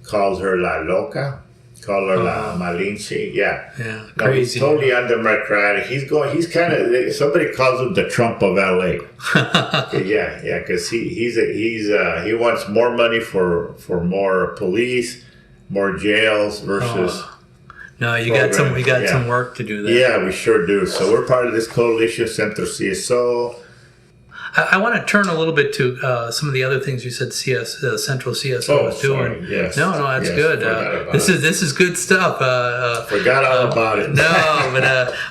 calls her La Loca, called her La Malinche. Yeah.
Yeah,
no,
crazy.
he's totally undemocratic. He's kind of, somebody calls him the Trump of LA. yeah, because he wants more money for more police, more jails versus.
No, we got some work to do there.
Yeah, we sure do. So we're part of this coalition, Centro CSO.
I want to turn a little bit to some of the other things you said Central CSO is doing.
Yes.
No, that's good. This is good stuff.
Forgot all about it.
No, but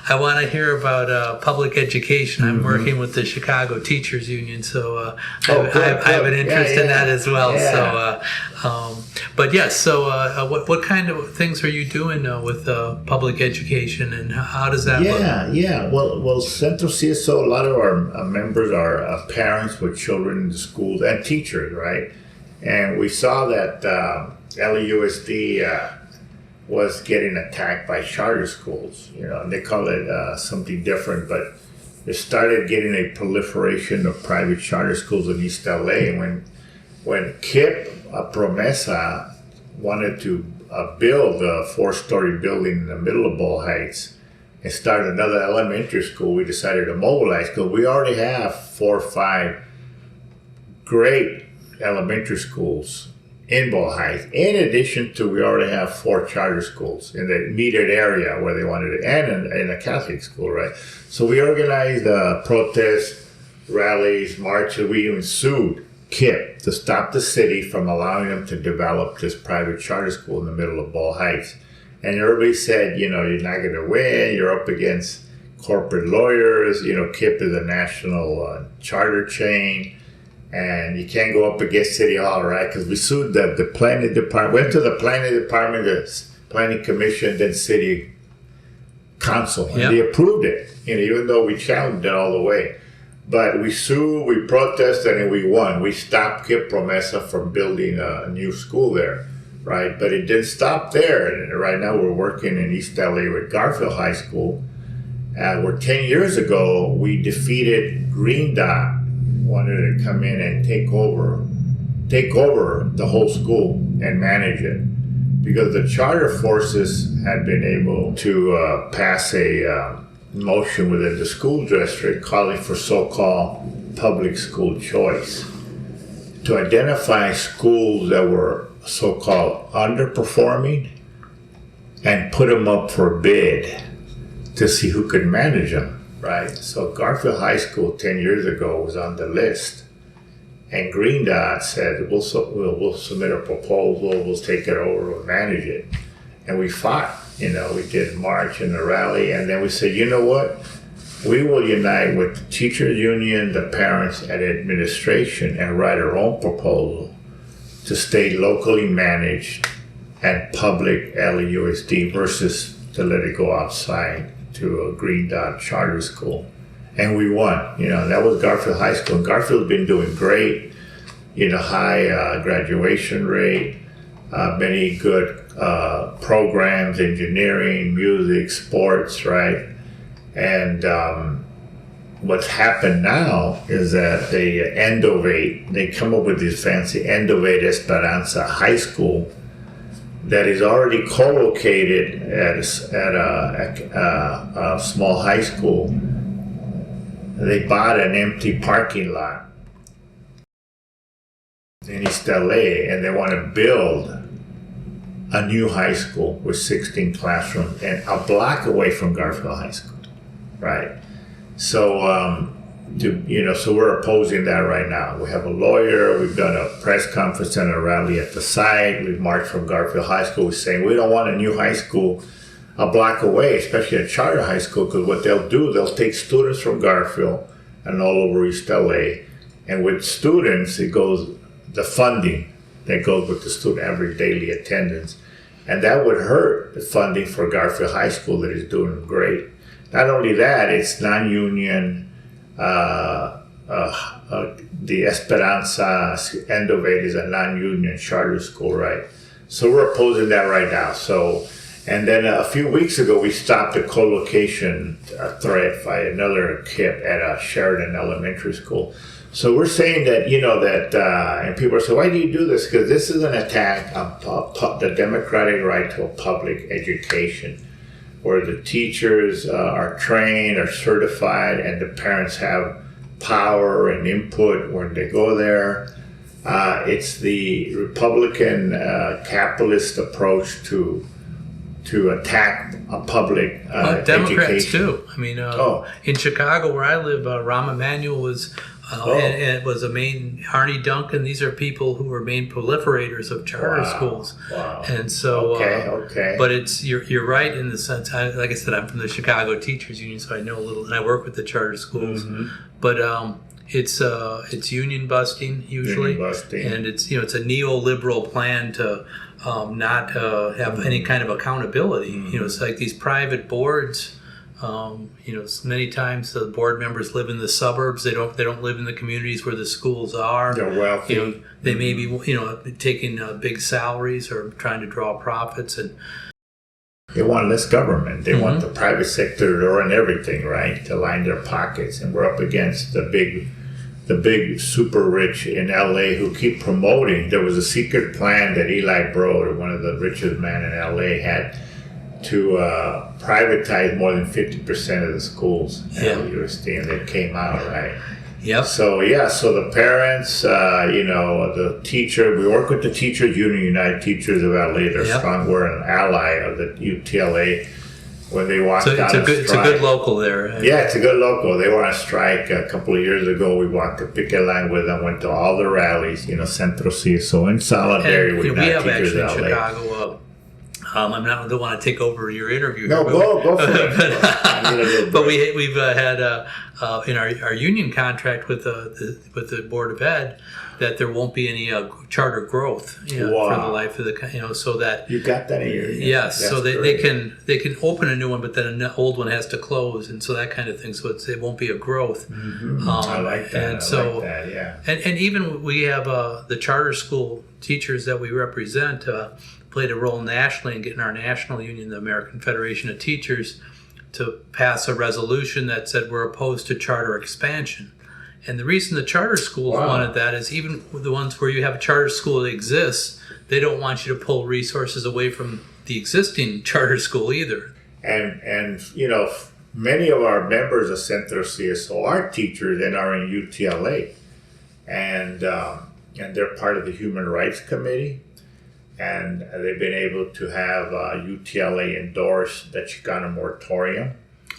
I want to hear about public education. I'm working with the Chicago Teachers Union, so I have an interest in that as well.
Yeah.
So, but yes. So, what kind of things are you doing with public education, and how does that look?
Yeah. Well, Centro CSO. A lot of our members are parents with children in the schools and teachers, right? And we saw that LAUSD was getting attacked by charter schools. And they call it something different, but they started getting a proliferation of private charter schools in East LA. And when Kip Promesa wanted to build a 4-story building in the middle of Boyle Heights and start another elementary school, we decided to mobilize, because we already have 4 or 5 great elementary schools in Ball Heights. In addition to, we already have 4 charter schools in the immediate area where they wanted it, and in a Catholic school, right? So we organized protests, rallies, marches. We even sued KIPP to stop the city from allowing them to develop this private charter school in the middle of Ball Heights. And everybody said, you're not going to win. You're up against corporate lawyers. KIPP is a national charter chain. And you can't go up against City Hall, right? Because we sued the planning department, went to the planning department, the planning commission, then city council. And they approved it, even though we challenged it all the way. But we sued, we protested, and we won. We stopped KIPP Promesa from building a new school there, right? But it didn't stop there. And right now we're working in East LA with Garfield High School, where 10 years ago we defeated Green Dot, wanted to come in and take over the whole school and manage it, because the charter forces had been able to pass a motion within the school district calling for so-called public school choice, to identify schools that were so-called underperforming and put them up for bid to see who could manage them. Right, so Garfield High School 10 years ago was on the list, and Green Dot said we'll submit a proposal, we'll take it over, we'll manage it, and we fought. We did a march and a rally, and then we said, you know what? We will unite with the teachers union, the parents, and administration, and write our own proposal to stay locally managed and public LAUSD versus to let it go outside to a Green Dot charter school. And we won. That was Garfield High School. And Garfield's been doing great, high graduation rate, many good programs, engineering, music, sports, right? And what's happened now is that they come up with this fancy Endovate Esperanza High School that is already co-located at a small high school. They bought an empty parking lot in East LA, and they want to build a new high school with 16 classrooms and a block away from Garfield High School, right? So, so we're opposing that right now. We have a lawyer, we've done a press conference and a rally at the site, we've marched from Garfield High School saying we don't want a new high school a block away, especially a charter high school, because what they'll do, they'll take students from Garfield and all over East LA, and with students, it goes, the funding that goes with the student average daily attendance, and that would hurt the funding for Garfield High School that is doing great. Not only that, it's non-union. The Esperanza Endovate is a non-union charter school, right? So we're opposing that right now. So, and then a few weeks ago, we stopped a co-location threat by another KIPP at a Sheridan Elementary School. So we're saying that, and people say, why do you do this? Because this is an attack on the democratic right to a public education, where the teachers are trained, are certified, and the parents have power and input when they go there. It's the Republican capitalist approach to attack a public
Democrats
education.
too. I mean, in Chicago where I live, Rahm Emanuel was, and it was a main, Arnie Duncan. These are people who were main proliferators of charter schools.
Wow.
And so,
okay.
But you're right in the sense. Like I said, I'm from the Chicago Teachers Union, so I know a little, and I work with the charter schools. Mm-hmm. But it's union busting usually, and it's a neoliberal plan to not have any kind of accountability. Mm-hmm. It's like these private boards. Many times the board members live in the suburbs. They don't live in the communities where the schools are.
They're wealthy.
They may be taking big salaries or trying to draw profits, and
they want less government. They want the private sector to run everything, right? To line their pockets. And we're up against the big super rich in LA who keep promoting. There was a secret plan that Eli Broad, one of the richest men in LA, had to privatize more than 50% of the schools at the university, and it came out, right?
Yep.
So the parents, the teacher, we work with the Teachers Union, United Teachers of LA. They're strong. We're an ally of the UTLA. When they walked out on strike.
It's a good local there.
Yeah, it's a good local. They were on strike a couple of years ago. We walked the picket line with them, went to all the rallies, Centro CSO in solidarity with United Teachers of LA.
We have actually in Chicago. I don't want to take over your interview.
No, go for it.
But we've had in our union contract with the Board of Ed that there won't be any charter growth for the life of the so that
you got that in your
yes. So they can open a new one, but then an old one has to close, and so that kind of thing. So it won't be a growth.
Mm-hmm. I like that.
And so and even we have the charter school teachers that we represent. Played a role nationally in getting our national union, the American Federation of Teachers, to pass a resolution that said we're opposed to charter expansion. And the reason the charter schools wanted that is even the ones where you have a charter school that exists, they don't want you to pull resources away from the existing charter school either.
And many of our members of Centro CSO are teachers and are in UTLA. And they're part of the Human Rights Committee. And they've been able to have UTLA endorse the Chicano Moratorium.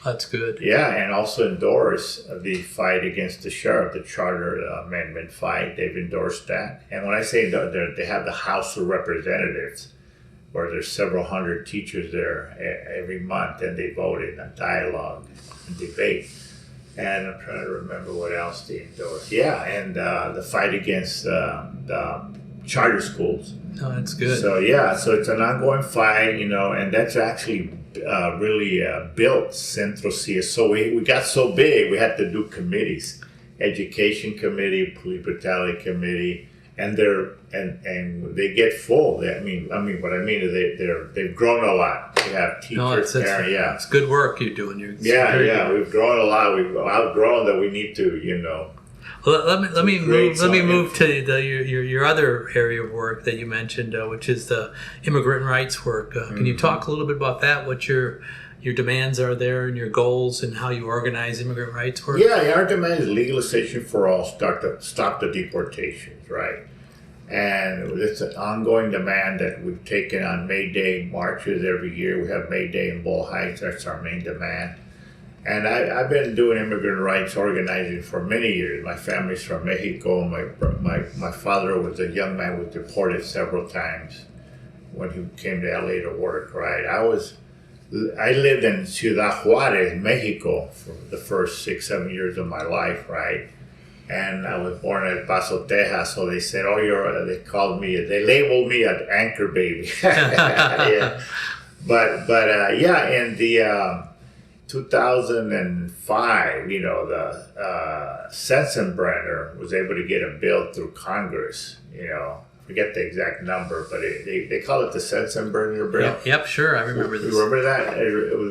That's good.
Yeah, and also endorse the fight against the sheriff, the charter amendment fight. They've endorsed that. And when I say they have the House of Representatives, where there's several hundred teachers there every month, and they vote in a dialogue and debate. And I'm trying to remember what else they endorsed. Yeah, and the fight against the charter schools.
Oh, that's good.
So it's an ongoing fight, and that's actually really built Centro CSO. We got so big, we had to do committees, education committee, police brutality committee, and they get full. What I mean is they've grown a lot. We have teachers there.
It's good work you're doing.
We've grown a lot. We've outgrown that. We need to,
Well, let me move to your other area of work that you mentioned, which is the immigrant rights work. Can you talk a little bit about that? What your demands are there, and your goals, and how you organize immigrant rights work?
Yeah, our demand is legalization for all. Stop the deportations, right? And it's an ongoing demand that we've taken on May Day marches every year. We have May Day in Bull Heights. That's our main demand. And I've been doing immigrant rights organizing for many years. My family's from Mexico. My father was a young man, was deported several times when he came to LA to work, right? I lived in Ciudad Juarez, Mexico for the first 6-7 years of my life, right? And I was born in El Paso, Texas, so they said, they labeled me an anchor baby. Yeah. But in the 2005, the Sensenbrenner was able to get a bill through Congress, forget the exact number, but they call it the Sensenbrenner bill.
Yep, sure, I remember this.
Remember that?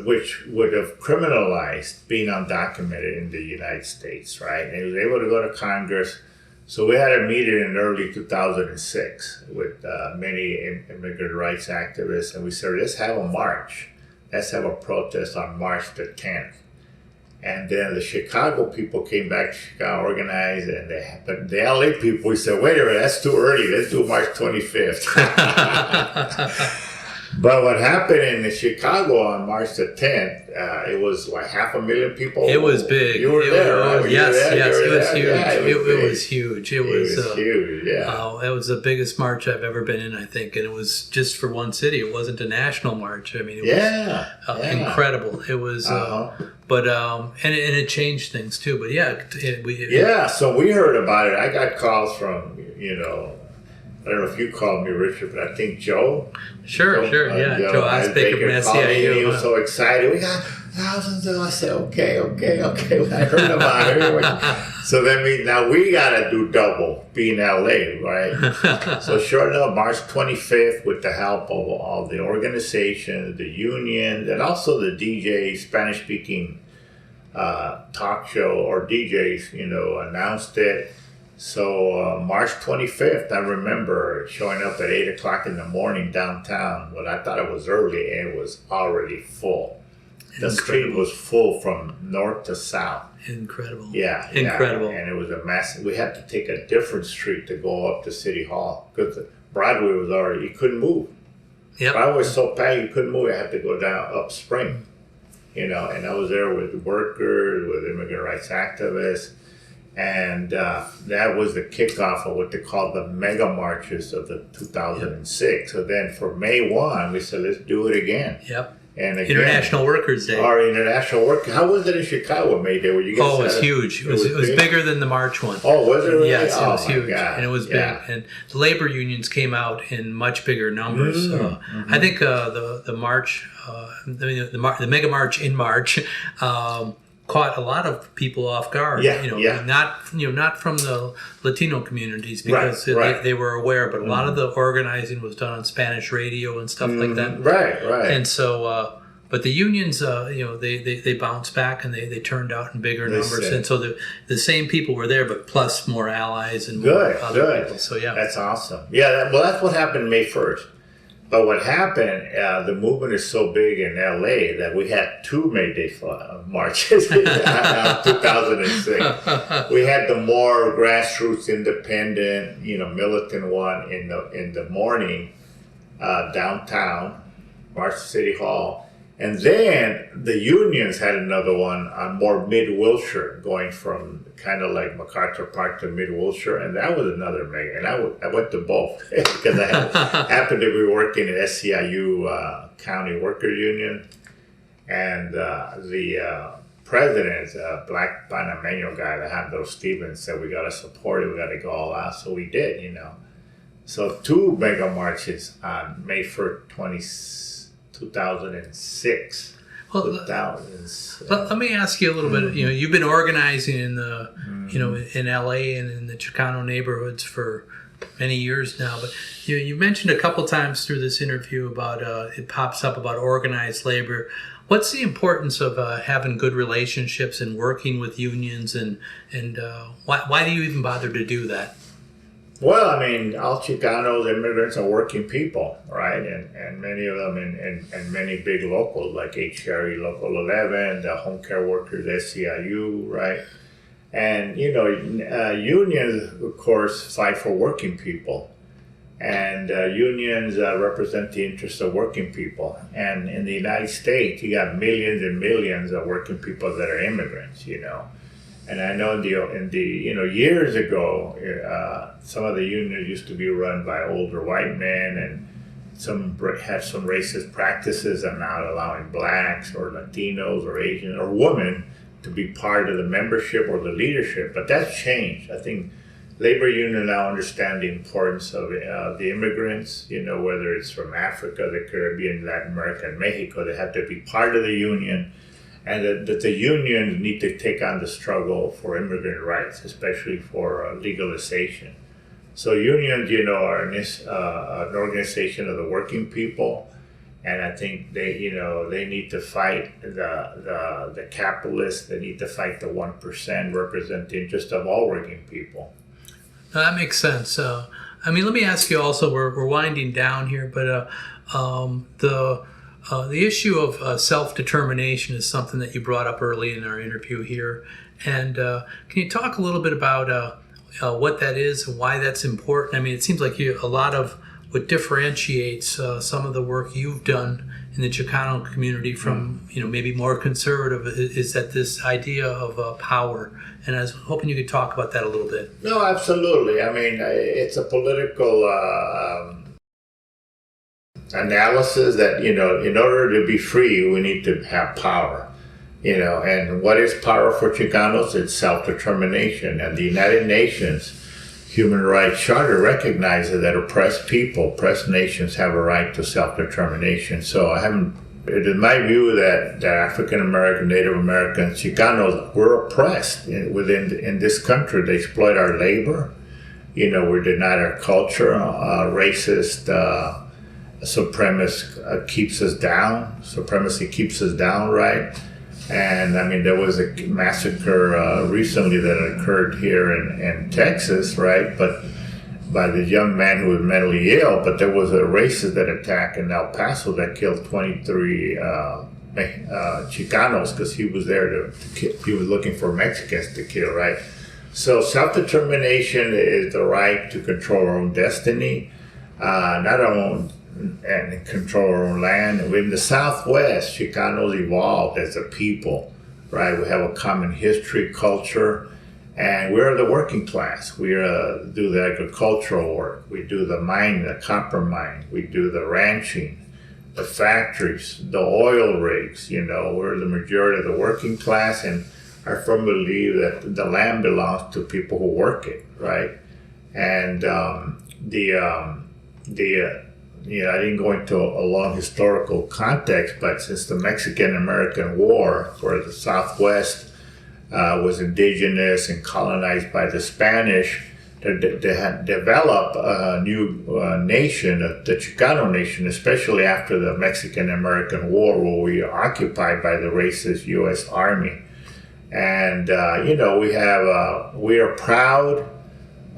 Which would have criminalized being undocumented in the United States, right? And it was able to go to Congress. So we had a meeting in early 2006 with many immigrant rights activists, and we said, let's have a march. Let's have a protest on March the 10th. And then the Chicago people came back to Chicago, organized, but the LA people, we said, wait a minute, that's too early. Let's do March 25th. But what happened in Chicago on March the 10th, it was like 500,000 people.
It was big.
You were there, right?
Yes, it was huge.
Yeah,
it was huge. It was
huge, yeah.
It was the biggest march I've ever been in, I think. And it was just for one city. It wasn't a national march. I mean, it was incredible. It was, and it changed things too. But
so we heard about it. I got calls from, I don't know if you called me, Richard, but I think Joe.
Sure, Joe Osbaker from SCIU.
He was so excited. We got thousands of. I said, okay. I heard about it. So now we got to do double, being LA, right? So sure enough, March 25th, with the help of all the organizations, the unions, and also the DJs, Spanish-speaking talk show or DJs, announced it. So March 25th, I remember showing up at 8 o'clock in the morning downtown. Well, I thought it was early, and it was already full. The street was full from north to south.
Incredible.
Yeah.
Incredible.
And it was a massive, we had to take a different street to go up to City Hall because Broadway was already, you couldn't move.
Yep.
Broadway was so packed you couldn't move. I had to go down up Spring, and I was there with workers, with immigrant rights activists. And that was the kickoff of what they called the mega marches of the 2006. So then for May 1, we said, let's do it again.
Yep.
And again,
International Workers' Day.
Our International Work. How was it in Chicago, May Day? Were you guys
it was huge. It was bigger than the March one.
Oh, was it really?
Yes, it was huge.
God.
And it was big. And the labor unions came out in much bigger numbers. I think the March, the mega march in March, caught a lot of people off guard. Not from the Latino communities because they were aware, but a lot of the organizing was done on Spanish radio and stuff like that.
Right.
And so, but the unions, they bounced back and they turned out in bigger numbers. And so the same people were there, but plus more allies and more other people. So
that's awesome. Yeah, that's what happened May 1st. But what happened, the movement is so big in LA that we had 2 May Day marches in 2006. We had the more grassroots, independent, militant one in the morning downtown, March to City Hall. And then the unions had another one on more mid-Wilshire, going from kind of like MacArthur Park to mid-Wilshire, and that was another mega. And I went to both because I happened to be working at SCIU County Worker Union, and the president, Black Panameño guy, Alejandro Stevens, said we got to support it, we got to go all out. So we did, So 2 mega marches on May 1st, 2006.
Well, let me ask you a little bit. You've been organizing in the, in LA and in the Chicano neighborhoods for many years now. But you mentioned a couple times through this interview about it pops up about organized labor. What's the importance of having good relationships and working with unions, and why do you even bother to do that?
Well, all Chicanos, immigrants, are working people, right? And many of them in many big locals like HCRE Local 11, the home care workers, SCIU, right? And, unions, of course, fight for working people. And unions represent the interests of working people. And in the United States, you got millions and millions of working people that are immigrants, And I know in the years ago, some of the unions used to be run by older white men, and some had some racist practices of not allowing blacks or Latinos or Asians or women to be part of the membership or the leadership. But that's changed. I think labor unions now understand the importance of the immigrants, whether it's from Africa, the Caribbean, Latin America, and Mexico. They have to be part of the union. And that the unions need to take on the struggle for immigrant rights, especially for legalization. So unions, are an organization of the working people, and I think they need to fight the capitalists. They need to fight the 1%, represent the interest of all working people.
That makes sense. Let me ask you also. We're winding down here, but the issue of self-determination is something that you brought up early in our interview here. And can you talk a little bit about what that is and why that's important? It seems like a lot of what differentiates some of the work you've done in the Chicano community from, maybe more conservative is that this idea of power. And I was hoping you could talk about that a little bit.
No, absolutely. It's a political analysis that, in order to be free, we need to have power, and what is power for Chicanos? It's self-determination. And the United Nations Human Rights Charter recognizes that oppressed nations have a right to self-determination. So it is my view that African American, Native Americans, Chicanos, we're oppressed in this country. They exploit our labor. We're denied our culture. Racist supremacy keeps us down. Right? And there was a massacre recently that occurred here in Texas, right? But by the young man who was mentally ill. But there was a racist that attacked in El Paso that killed 23 Chicanos because he was there to kill. He was looking for Mexicans to kill, right? So self-determination is the right to control our own destiny, not our own, and control our own land. In the Southwest, Chicanos evolved as a people, right? We have a common history, culture, and we're the working class. We do the agricultural work. We do the mining, the copper mine. We do the ranching, the factories, the oil rigs. We're the majority of the working class, and I firmly believe that the land belongs to people who work it, right? And I didn't go into a long historical context, but since the Mexican-American War, where the Southwest was indigenous and colonized by the Spanish, they had developed a new nation, the Chicano nation, especially after the Mexican-American War, where we were occupied by the racist U.S. Army. And, we are proud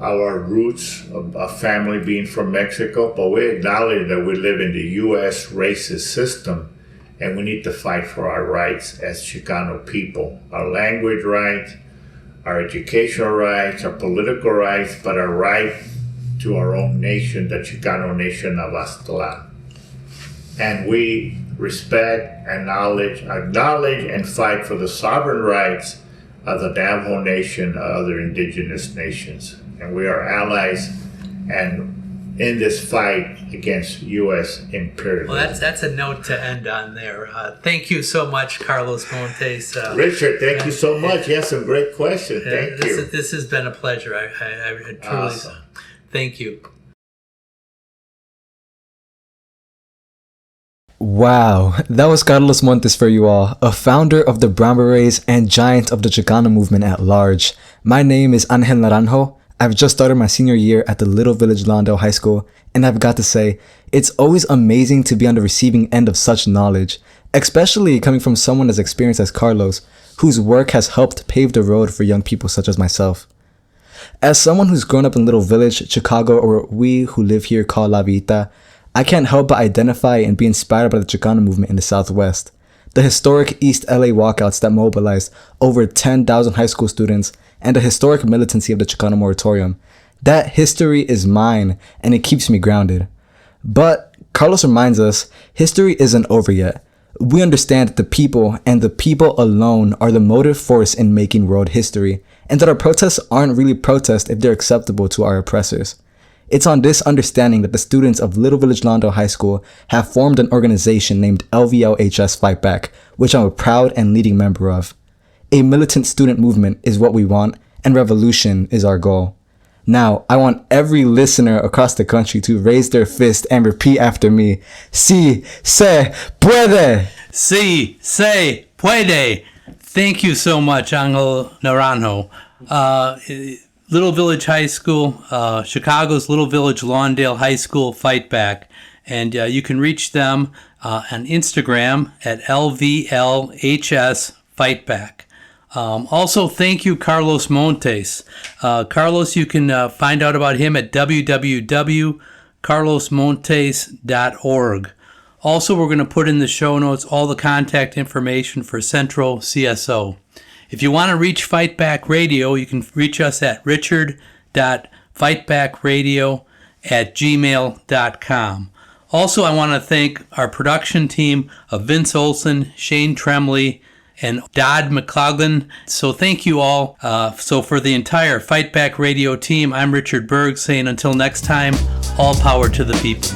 of our roots of family being from Mexico, but we acknowledge that we live in the U.S. racist system, and we need to fight for our rights as Chicano people, our language rights, our educational rights, our political rights, but our right to our own nation, the Chicano nation of Aztlan. And we respect, acknowledge, and fight for the sovereign rights of the Navajo Nation and other indigenous nations. And we are allies and in this fight against U.S. imperialism.
Well, that's a note to end on there. Thank you so much, Carlos Montes.
Richard, thank you so much. You had some great questions. Thank you.
This has been a pleasure. I truly
awesome.
Thank you.
Wow, that was Carlos Montes for you all, a founder of the Brown Berets and giant of the Chicano movement at large. My name is Angel Naranjo. I've just started my senior year at the Little Village Lawndale High School, and I've got to say, it's always amazing to be on the receiving end of such knowledge, especially coming from someone as experienced as Carlos, whose work has helped pave the road for young people such as myself. As someone who's grown up in Little Village, Chicago, or we who live here call La Vita, I can't help but identify and be inspired by the Chicano movement in the Southwest. The historic East LA walkouts that mobilized over 10,000 high school students and the historic militancy of the Chicano Moratorium. That history is mine, and it keeps me grounded. But Carlos reminds us, history isn't over yet. We understand that the people and the people alone are the motive force in making world history, and that our protests aren't really protests if they're acceptable to our oppressors. It's on this understanding that the students of Little Village Lawndale High School have formed an organization named LVLHS Fight Back, which I'm a proud and leading member of. A militant student movement is what we want, and revolution is our goal. Now, I want every listener across the country to raise their fist and repeat after me. Sí se puede!
Sí se puede! Thank you so much, Angel Naranjo. Little Village High School, Chicago's Little Village Lawndale High School Fight Back. And you can reach them on Instagram at LVLHS Fight Back. Also, thank you, Carlos Montes. Carlos, you can find out about him at www.carlosmontes.org. Also, we're going to put in the show notes all the contact information for Centro CSO. If you want to reach Fight Back Radio, you can reach us at richard.fightbackradio@gmail.com. Also, I want to thank our production team of Vince Olson, Shane Tremley, and Dodd McLaughlin. So thank you all. So for the entire Fight Back Radio team, I'm Richard Berg saying until next time, all power to the people.